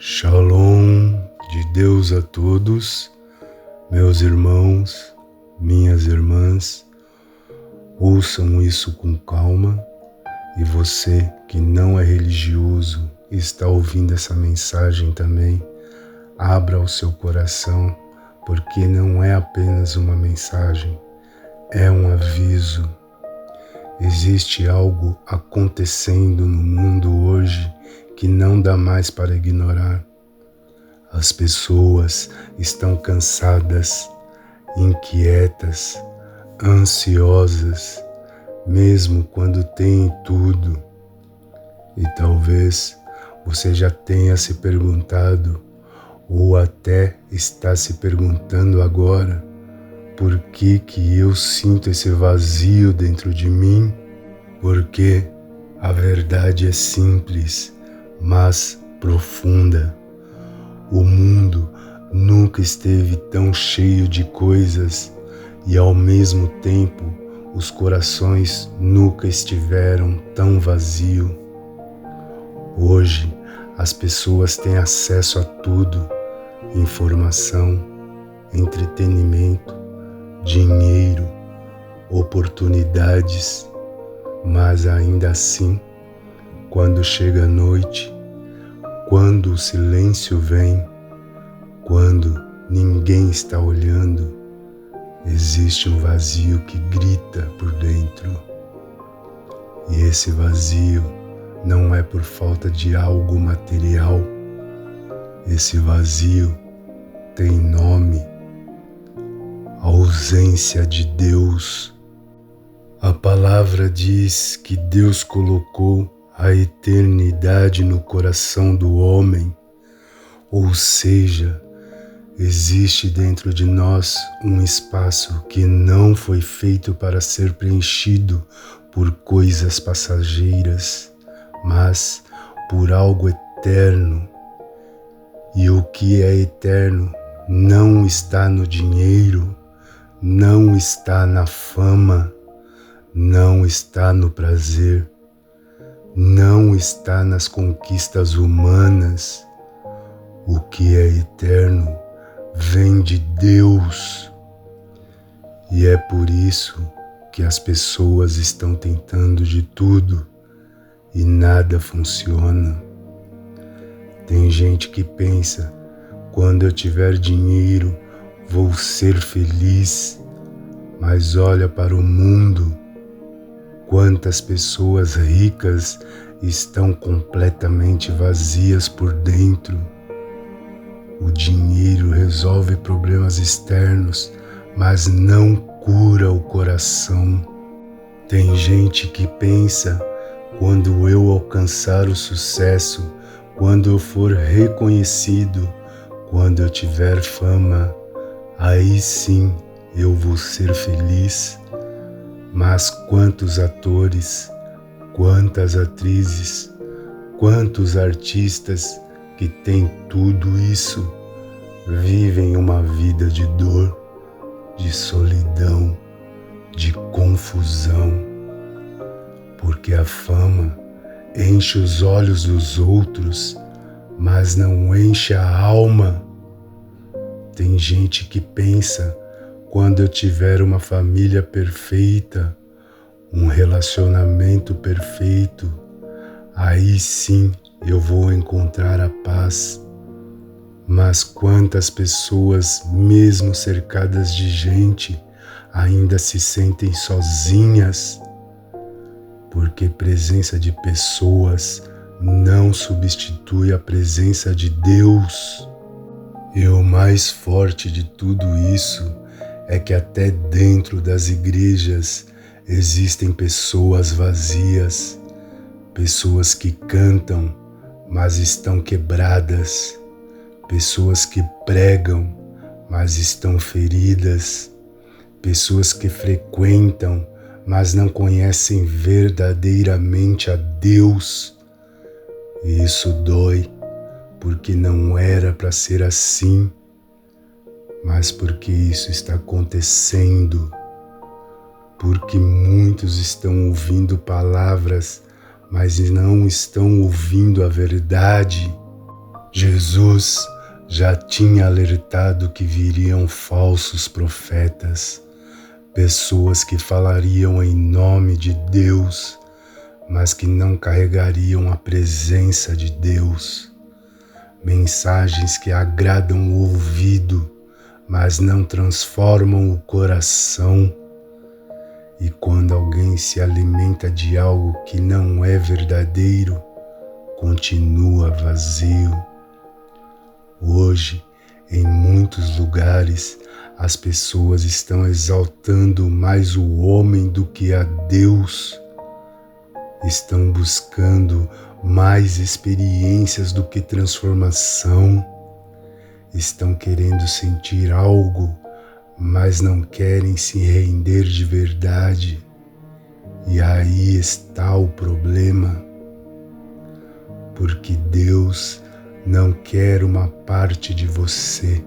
Shalom de Deus a todos, meus irmãos, minhas irmãs. Ouçam isso com calma, e você que não é religioso e está ouvindo essa mensagem também, abra o seu coração, porque não é apenas uma mensagem, é um aviso. Existe algo acontecendo no mundo hoje que não dá mais para ignorar. As pessoas estão cansadas, inquietas, ansiosas, mesmo quando têm tudo. E talvez você já tenha se perguntado, ou até está se perguntando agora, por que eu sinto esse vazio dentro de mim? Porque a verdade é simples, mas profunda. O mundo nunca esteve tão cheio de coisas e, ao mesmo tempo, os corações nunca estiveram tão vazios. Hoje, as pessoas têm acesso a tudo: informação, entretenimento, dinheiro, oportunidades, mas ainda assim, quando chega a noite, quando o silêncio vem, quando ninguém está olhando, existe um vazio que grita por dentro. E esse vazio não é por falta de algo material. Esse vazio tem nome: ausência de Deus. A palavra diz que Deus colocou a eternidade no coração do homem, ou seja, existe dentro de nós um espaço que não foi feito para ser preenchido por coisas passageiras, mas por algo eterno. E o que é eterno não está no dinheiro, não está na fama, não está no prazer, não está nas conquistas humanas. O que é eterno vem de Deus. E é por isso que as pessoas estão tentando de tudo e nada funciona. Tem gente que pensa: quando eu tiver dinheiro, vou ser feliz. Mas olha para o mundo. Quantas pessoas ricas estão completamente vazias por dentro. O dinheiro resolve problemas externos, mas não cura o coração. Tem gente que pensa: quando eu alcançar o sucesso, quando eu for reconhecido, quando eu tiver fama, aí sim eu vou ser feliz. Mas quantos atores, quantas atrizes, quantos artistas que têm tudo isso vivem uma vida de dor, de solidão, de confusão, porque a fama enche os olhos dos outros, mas não enche a alma. Tem gente que pensa: quando eu tiver uma família perfeita, um relacionamento perfeito, aí sim eu vou encontrar a paz. Mas quantas pessoas, mesmo cercadas de gente, ainda se sentem sozinhas? Porque presença de pessoas não substitui a presença de Deus. E o mais forte de tudo isso é que até dentro das igrejas existem pessoas vazias, pessoas que cantam, mas estão quebradas, pessoas que pregam, mas estão feridas, pessoas que frequentam, mas não conhecem verdadeiramente a Deus. E isso dói, porque não era para ser assim, mas porque isso está acontecendo, porque muitos estão ouvindo palavras, mas não estão ouvindo a verdade. Jesus já tinha alertado que viriam falsos profetas, pessoas que falariam em nome de Deus, mas que não carregariam a presença de Deus. Mensagens que agradam o ouvido, mas não transformam o coração. E quando alguém se alimenta de algo que não é verdadeiro, continua vazio. Hoje, em muitos lugares, as pessoas estão exaltando mais o homem do que a Deus. Estão buscando mais experiências do que transformação. Estão querendo sentir algo, mas não querem se render de verdade. E aí está o problema. Porque Deus não quer uma parte de você.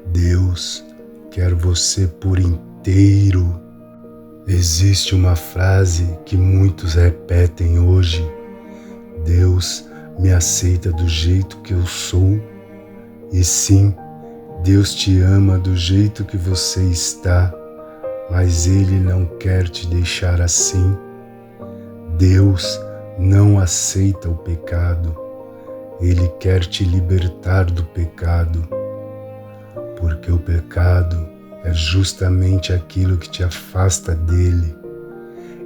Deus quer você por inteiro. Existe uma frase que muitos repetem hoje: Deus me aceita do jeito que eu sou. E sim, Deus te ama do jeito que você está, mas Ele não quer te deixar assim. Deus não aceita o pecado. Ele quer te libertar do pecado, porque o pecado é justamente aquilo que te afasta dele,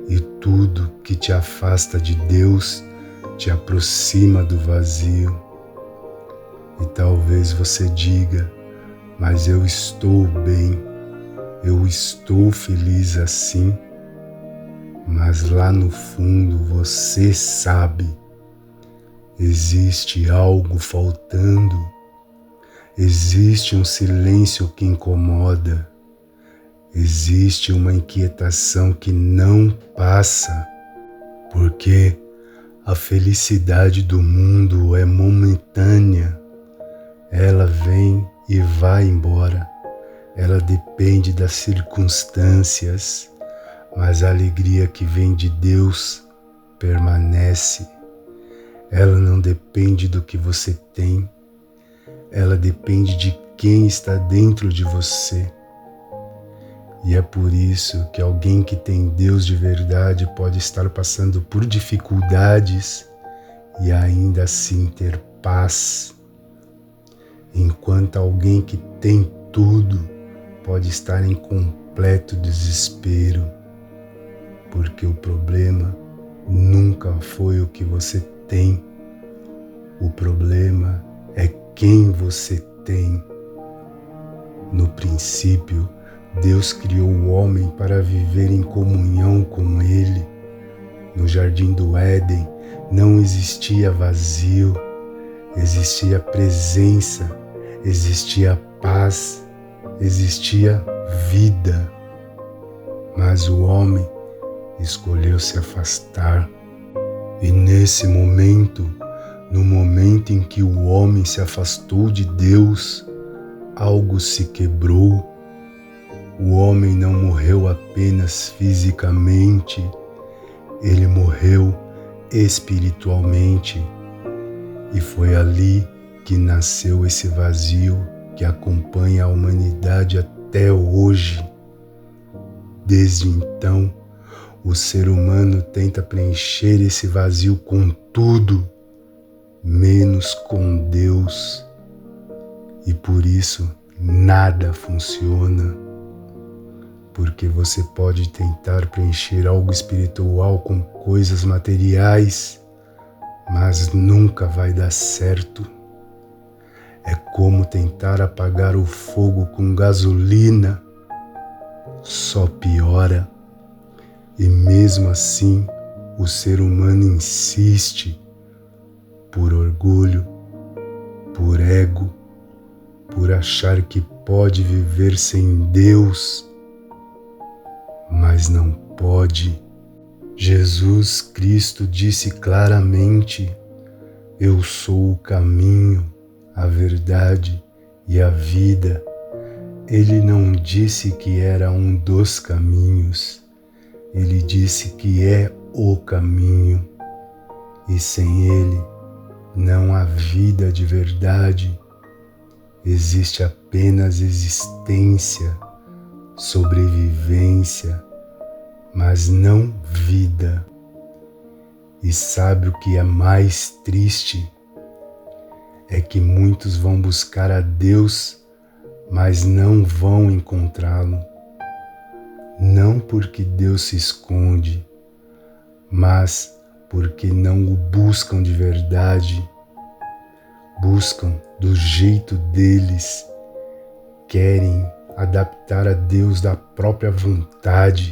e tudo que te afasta de Deus te aproxima do vazio. E talvez você diga: mas eu estou bem, eu estou feliz assim. Mas lá no fundo você sabe, existe algo faltando, existe um silêncio que incomoda, existe uma inquietação que não passa, porque a felicidade do mundo é momentânea, ela vem e vai embora, ela depende das circunstâncias, mas a alegria que vem de Deus permanece. Ela não depende do que você tem, ela depende de quem está dentro de você. E é por isso que alguém que tem Deus de verdade pode estar passando por dificuldades e ainda assim ter paz, enquanto alguém que tem tudo pode estar em completo desespero, porque o problema nunca foi o que você tem, o problema é quem você tem. No princípio, Deus criou o homem para viver em comunhão com Ele. No jardim do Éden não existia vazio, existia presença, existia paz, existia vida. Mas o homem escolheu se afastar. E nesse momento, no momento em que o homem se afastou de Deus, algo se quebrou. O homem não morreu apenas fisicamente, ele morreu espiritualmente. E foi ali que nasceu esse vazio que acompanha a humanidade até hoje. Desde então, o ser humano tenta preencher esse vazio com tudo, menos com Deus. E por isso nada funciona. Porque você pode tentar preencher algo espiritual com coisas materiais, mas nunca vai dar certo. É como tentar apagar o fogo com gasolina, só piora. E mesmo assim, o ser humano insiste, por orgulho, por ego, por achar que pode viver sem Deus, mas não pode. Jesus Cristo disse claramente: eu sou o caminho, a verdade e a vida. Ele não disse que era um dos caminhos, ele disse que é o caminho, e sem ele não há vida de verdade, existe apenas existência, sobrevivência, mas não vida. E sabe o que é mais triste? É que muitos vão buscar a Deus, mas não vão encontrá-lo. Não porque Deus se esconde, mas porque não o buscam de verdade, buscam do jeito deles, querem adaptar a Deus da própria vontade,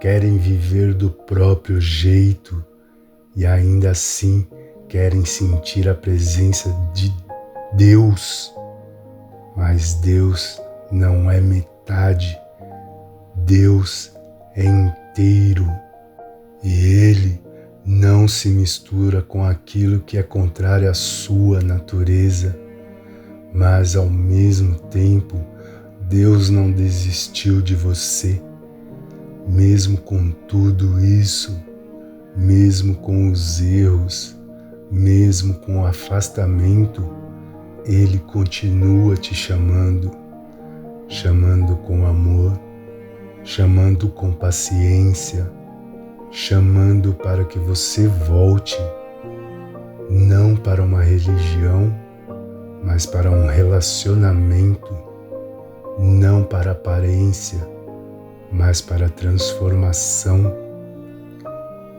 querem viver do próprio jeito e ainda assim querem sentir a presença de Deus. Mas Deus não é metade, Deus é inteiro e Ele não se mistura com aquilo que é contrário à sua natureza, mas ao mesmo tempo Deus não desistiu de você, mesmo com tudo isso, mesmo com os erros, mesmo com o afastamento, Ele continua te chamando, chamando com amor, chamando com paciência, chamando para que você volte, não para uma religião, mas para um relacionamento, não para aparência, mas para transformação.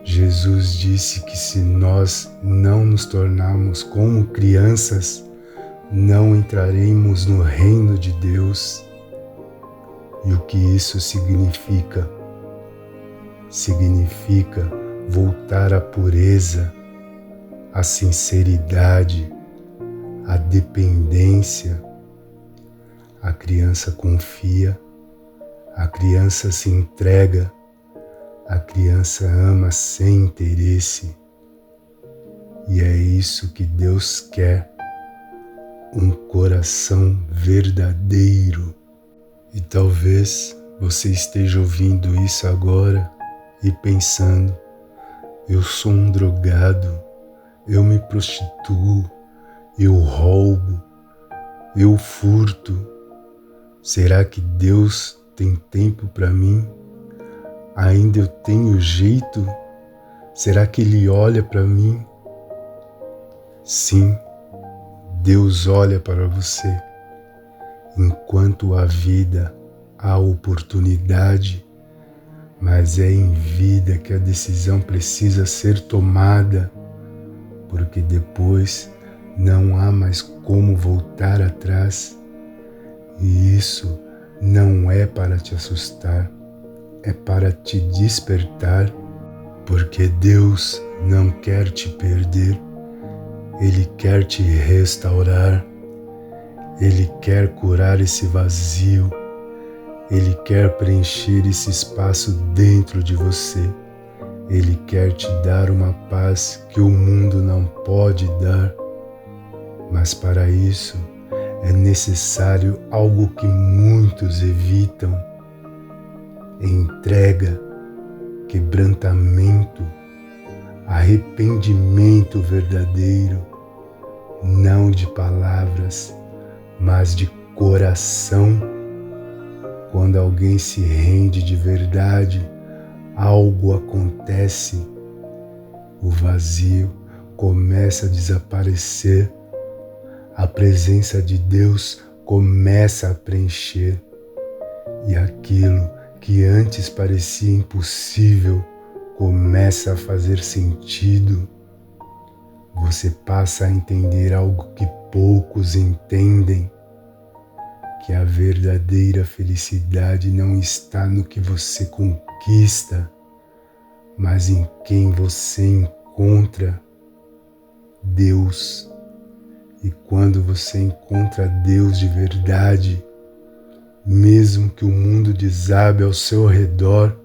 Jesus disse que se nós não nos tornarmos como crianças, não entraremos no reino de Deus. E o que isso significa? Significa voltar à pureza, à sinceridade, à dependência. A criança confia, a criança se entrega, a criança ama sem interesse. E é isso que Deus quer, um coração verdadeiro. E talvez você esteja ouvindo isso agora e pensando: eu sou um drogado, eu me prostituo, eu roubo, eu furto. Será que Deus tem tempo para mim? Ainda eu tenho jeito? Será que Ele olha para mim? Sim, Deus olha para você. Enquanto há vida, há oportunidade, mas é em vida que a decisão precisa ser tomada, porque depois não há mais como voltar atrás. E isso não é para te assustar, é para te despertar, porque Deus não quer te perder, Ele quer te restaurar, Ele quer curar esse vazio, Ele quer preencher esse espaço dentro de você, Ele quer te dar uma paz que o mundo não pode dar, mas para isso é necessário algo que muitos evitam: entrega, quebrantamento, arrependimento verdadeiro, não de palavras, mas de coração. Quando alguém se rende de verdade, algo acontece, o vazio começa a desaparecer, a presença de Deus começa a preencher, e aquilo que antes parecia impossível começa a fazer sentido. Você passa a entender algo que poucos entendem, que a verdadeira felicidade não está no que você conquista, mas em quem você encontra Deus. E quando você encontra Deus de verdade, mesmo que o mundo desabe ao seu redor,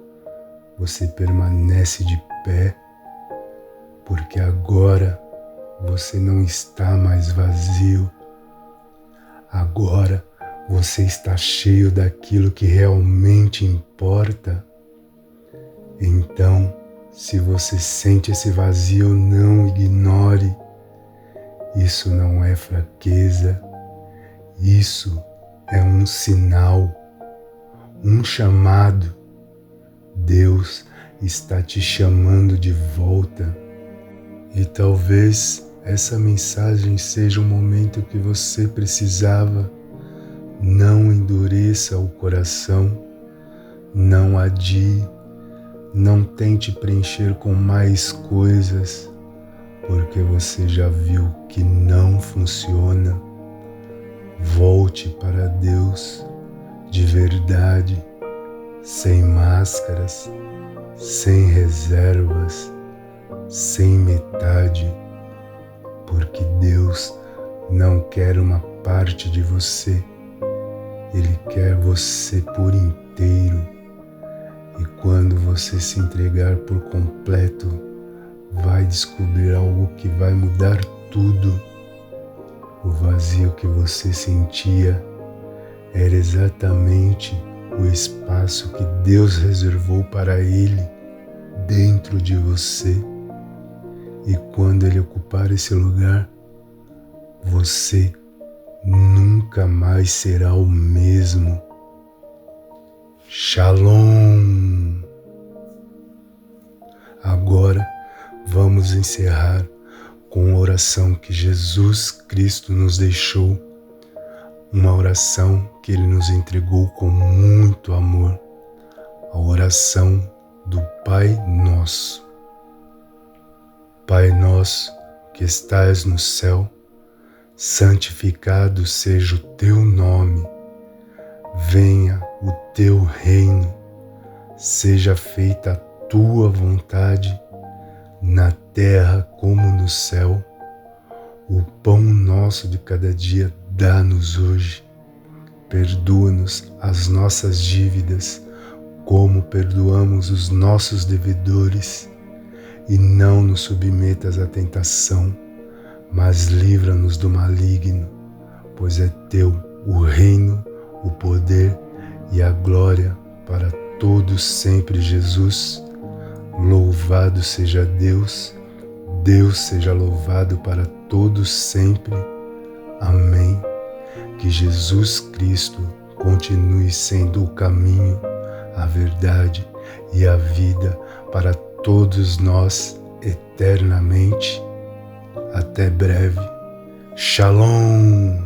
você permanece de pé, porque agora você não está mais vazio. Agora você está cheio daquilo que realmente importa. Então, se você sente esse vazio, não ignore. Isso não é fraqueza, isso é um sinal, um chamado. Deus está te chamando de volta. E talvez essa mensagem seja o momento que você precisava. Não endureça o coração, não adie, não tente preencher com mais coisas, porque você já viu que não funciona. Volte para Deus de verdade, sem máscaras, sem reservas, sem metade, porque Deus não quer uma parte de você, Ele quer você por inteiro. E quando você se entregar por completo, vai descobrir algo que vai mudar tudo. O vazio que você sentia era exatamente o espaço que Deus reservou para Ele dentro de você. E quando Ele ocupar esse lugar, você nunca mais será o mesmo. Shalom! Agora vamos encerrar com a oração que Jesus Cristo nos deixou, uma oração que Ele nos entregou com muito amor, a oração do Pai Nosso. Pai nosso que estás no céu, santificado seja o teu nome. Venha o teu reino, seja feita a tua vontade, na terra como no céu. O pão nosso de cada dia dá-nos hoje. Perdoa-nos as nossas dívidas, como perdoamos os nossos devedores. E não nos submetas à tentação, mas livra-nos do maligno, pois é teu o reino, o poder e a glória para todos sempre, Jesus. Louvado seja Deus, Deus seja louvado para todos sempre. Amém. Que Jesus Cristo continue sendo o caminho, a verdade e a vida para todos nós eternamente. Até breve. Shalom!